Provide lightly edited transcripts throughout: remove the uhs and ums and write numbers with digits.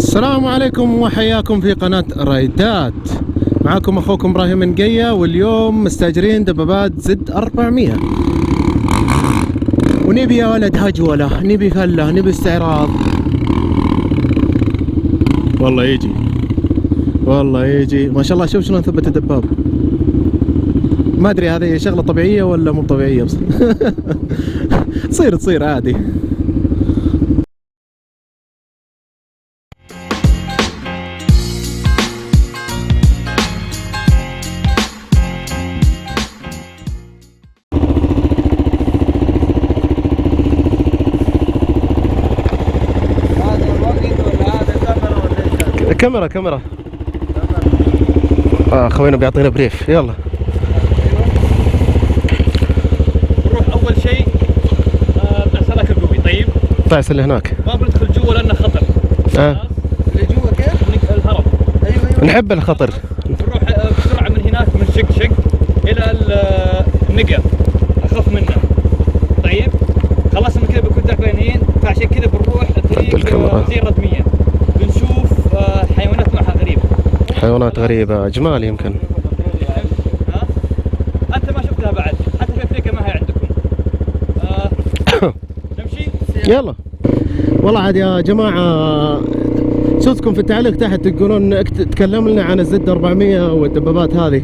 السلام عليكم وحياكم في قناة رايدات. معاكم اخوكم ابراهيم نقية، واليوم مستاجرين دبابات زد 400 ونبي يا ولد هجولة، نبي فلة، نبي استعراض. والله يجي والله يجي ما شاء الله. شوف شلون ثبت الدباب. ما ادري هذه شغلة طبيعية ولا مو طبيعية بس تصير عادي. كاميرا خوينا بيعطينا بريف. يلا نروح اول شيء بعسلك القوبي. طيب تعس اللي هناك ما بندخل جوا لانه خطر. اللي جوا كيف؟ الهرم. ايوه نحب الخطر. نروح بسرعه من هناك من شق الى النقا، اخف منه. طيب خلصنا من كذا بيكون تعبانين، فعشان كذا بنروح الطريق زي الردميه، بنشوف حيوانات نوعها غريبه. حيوانات غريبة، جمال يمكن. انت ما شفتها بعد، حتى في افريقيا ما هي عندكم. نمشي؟ يلا والله عاد يا جماعة، شفتكم في التعليق تحت تقولون تكلم لنا عن الزد 400 والدبابات هذه.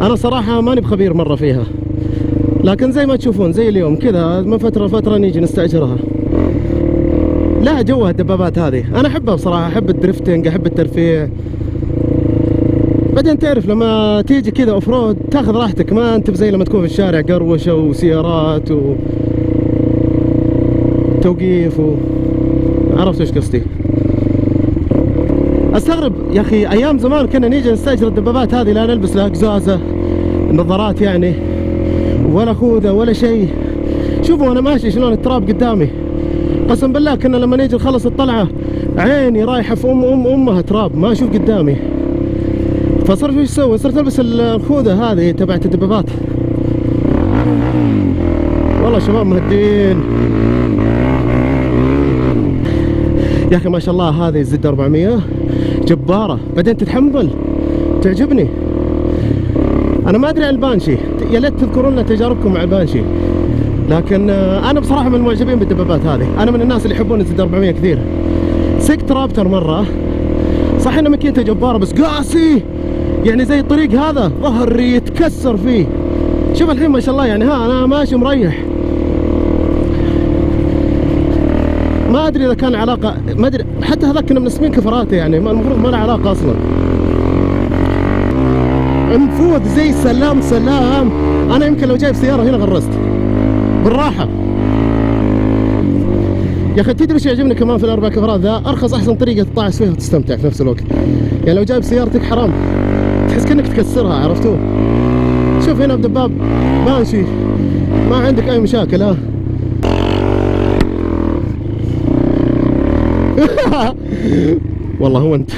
انا صراحة ماني بخبير مرة فيها، لكن زي ما تشوفون زي اليوم كذا من فترة لفترة نيجي نستأجرها. لا جوها الدبابات هذه، انا احبها بصراحة، احب الدريفتنج، احب الترفيه. بعدين تعرف لما تيجي كذا اوف رود تاخذ راحتك، ما انت زي لما تكون في الشارع قروشه وسيارات وتوقيف عرفت ايش قصدي. استغرب يا اخي، ايام زمان كنا نيجي نستاجر الدبابات هذه لا نلبس لا قزازه، نظارات يعني، ولا خوذه ولا شيء. شوفوا انا ماشي شلون التراب قدامي، قسم بالله كنا لما نيجي نخلص الطلعه عيني رايحه في امها تراب، ما اشوف قدامي. فصرت ايش اسوي؟ صرت البس الخوذه هذه تبعت الدبابات. والله شباب مهدين يا اخي ما شاء الله. هذه الزد 400 جباره، بعدين تتحمل، تعجبني. انا ما ادري عن البانشي، يا ليت تذكرون لنا تجاربكم مع البانشي، لكن انا بصراحه من المعجبين بالدبابات هذه. انا من الناس اللي يحبون الزد 400 كثير. سكت رابتر مره، صح انه ماكينته جباره بس قاسي، يعني زي الطريق هذا ظهري يتكسر فيه. شوف الحين ما شاء الله، يعني انا ماشي مريح. ما ادري اذا كان علاقه، ما ادري حتى هذاك كنا منسمين كفراته، يعني المفروض ما له علاقه اصلا. نفوذ زي سلام. انا يمكن لو جايب سياره هنا غرست بالراحه. يا اخي تدري ايش يعجبني كمان في الاربع كفرات ذا؟ ارخص احسن طريقه تطعس فيها وتستمتع في نفس الوقت. يعني لو جايب سيارتك حرام تحس كأنك تكسرها، عرفتوه؟ شوف هنا بدباب ماشي ما عندك اي مشاكل. ها والله هو انت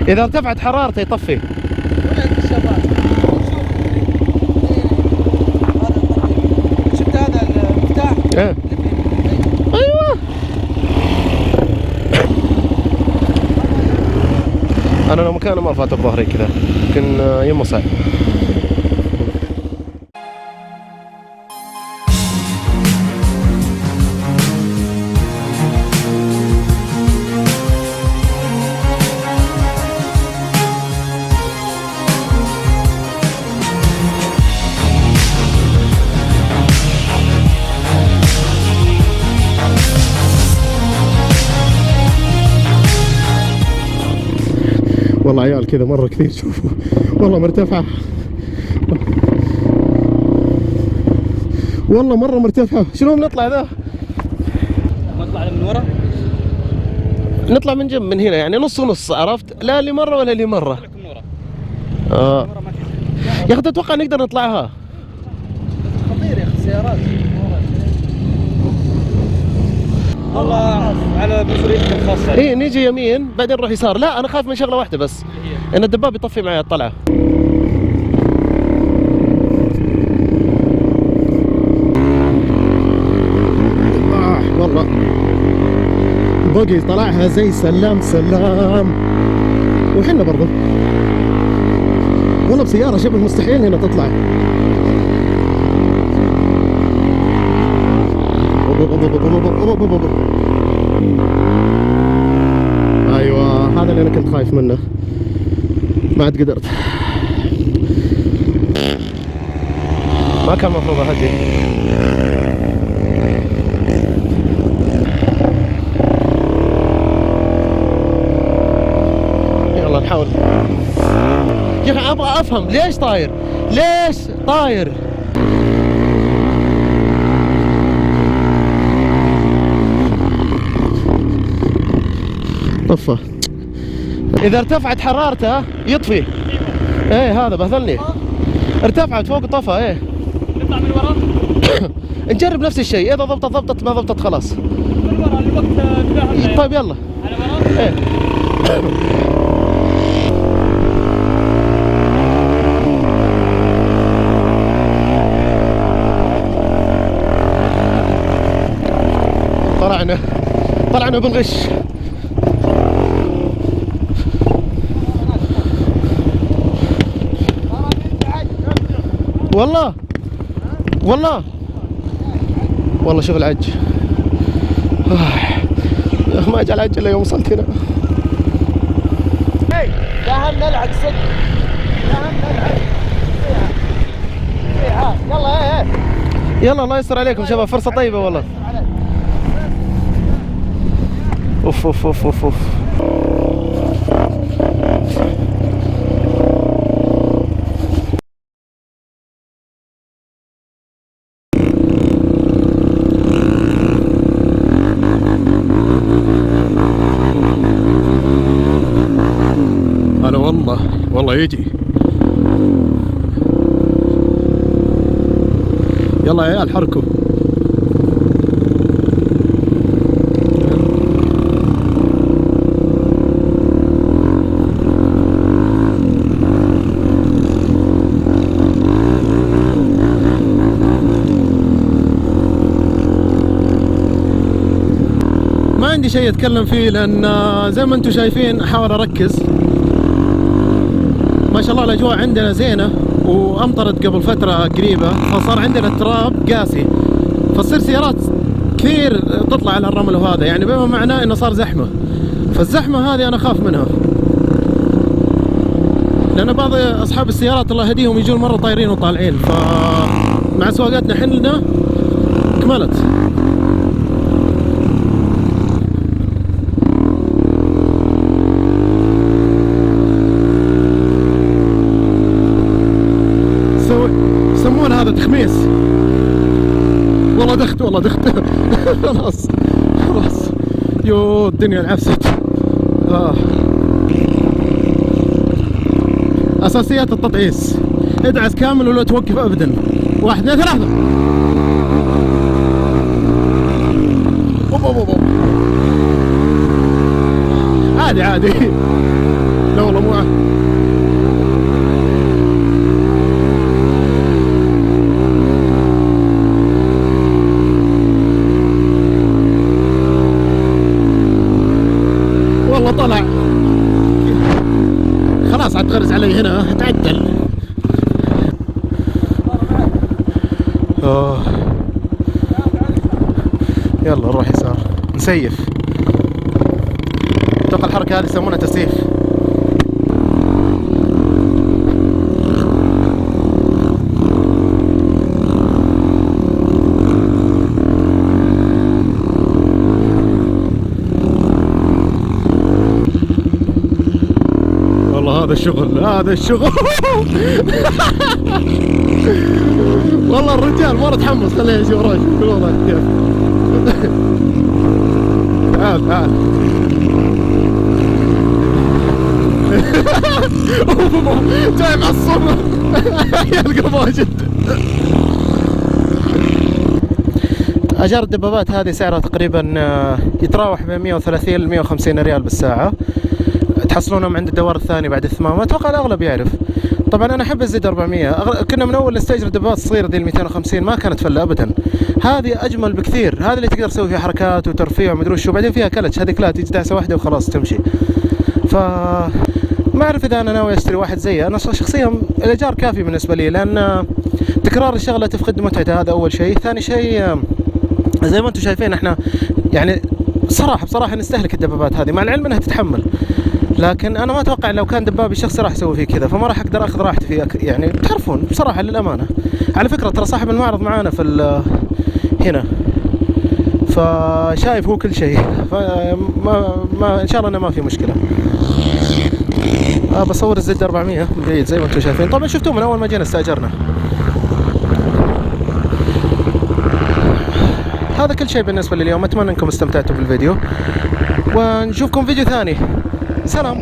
اذا ارتفعت حرارته يطفي. شفت هذا المفتاح؟ ايه ايوه. انا لو مكانه ما فات بظهري كذا، يمكن يمه صعب. والله عيال كذا مرة كثير، شوفوا والله مرتفعة، والله مرة مرتفعة. شلون نطلع ذا؟ نطلع من ورا؟ نطلع من جنب من هنا، يعني نص ونص، عرفت؟ لا لي مرة ولا لي مرة. من ورا. يا اخي تتوقع نقدر نطلعها؟ خطير يا اخي السيارات. والله على مسؤوليتك الخاصة. ايه نيجي يمين بعدين نروح يسار. لا انا خايف من شغلة واحدة بس، ان الدباب يطفي معي الطلعة. بوقي طلعها زي سلام سلام. وحنا برضه والله بسيارة شبه مستحيل هنا تطلع. ايوه هذا اللي انا كنت خايف منه، ما عاد قدرت. ما كان المفروض اهدي. يلا نحاول يا اخي. ابغى افهم ليش طاير، ليش طاير؟ طفى. اذا ارتفعت حرارته يطفي. ايه هذا بهذلني. ارتفعت فوق طفى. ايه نطلع من ورا. نجرب نفس الشيء، اذا ضبطت ما ضبطت خلاص. من ورا الوقت تفاهمنا. طيب يلا. على ورا. ايه طلعنا بالغش. والله شوف العج. ما اجى العج الا يوم وصلت هنا. لا هم نلعب صدق، لا هم نلعب فيها. يلا يلا الله يستر عليكم شباب، فرصة طيبة والله. اوف اوف اوف اوف اوف. هلا والله يجي. يلا يا عيال حركوا. ما عندي شيء اتكلم فيه لان زي ما انتم شايفين احاول اركز. ما شاء الله الاجواء عندنا زينه، وامطرت قبل فتره قريبه فصار عندنا التراب قاسي، فتصير سيارات كثير تطلع على الرمل وهذا، يعني بما معناه انه صار زحمه. فالزحمه هذه انا اخاف منها، لان بعض اصحاب السيارات الله يهديهم يجون مره طايرين وطالعين، فمع سواقاتنا حنا كملت. يسمون هذا تخميس. والله دخت خلاص يو الدنيا انعفست. اساسيات التطعيس، ادعس كامل ولا توقف ابدا. 1 2 3. عادي لا والله مو طلع خلاص. عاد تغرز علي هنا تعدل. يلا نروح يسار نسيف. اتوقع الحركة هذه يسمونها تسييف. هذا الشغل والله الرجال مرة تحمس. خليه يجي وراي. والله كيف. تعال جاي معصب يا القماجد. اجار الدبابات هذه سعرها تقريبا يتراوح بين 130 ل 150 ريال بالساعة. تحصلونهم عند الدوار الثاني بعد الثمامة. اتوقع الاغلب يعرف. طبعا انا احب الزد 400. كنا من اول نستاجر الدبابات الصغيره دي ال 250 ما كانت فله ابدا. هذه اجمل بكثير، هذه اللي تقدر تسوي فيها حركات وترفيع ومدري وش، وبعدين فيها كلتش، هذيك لا تيجي دعسه واحده وخلاص تمشي. ف ما اعرف اذا انا ناوي اشتري واحد زيه. انا شخصيا الايجار كافي بالنسبه لي، لان تكرار الشغله تفقد متعتها، هذا اول شيء. ثاني شيء زي ما انتم شايفين احنا يعني بصراحه نستهلك الدبابات هذه، مع العلم انها تتحمل، لكن انا ما اتوقع لو كان دبابي شخصي راح يسوي فيه كذا، فما راح اقدر اخذ راحتي فيه يعني تعرفون بصراحه للامانه. على فكره ترى صاحب المعرض معانا في هنا، فشايف هو كل شيء، ما ان شاء الله انه ما في مشكله. بصور الزد 400 من بعيد زي ما انتم شايفين. طبعا شفتوه من اول ما جينا استاجرنا. هذا كل شيء بالنسبه لليوم. اتمنى انكم استمتعتوا بالفيديو، ونشوفكم فيديو ثاني. سلام.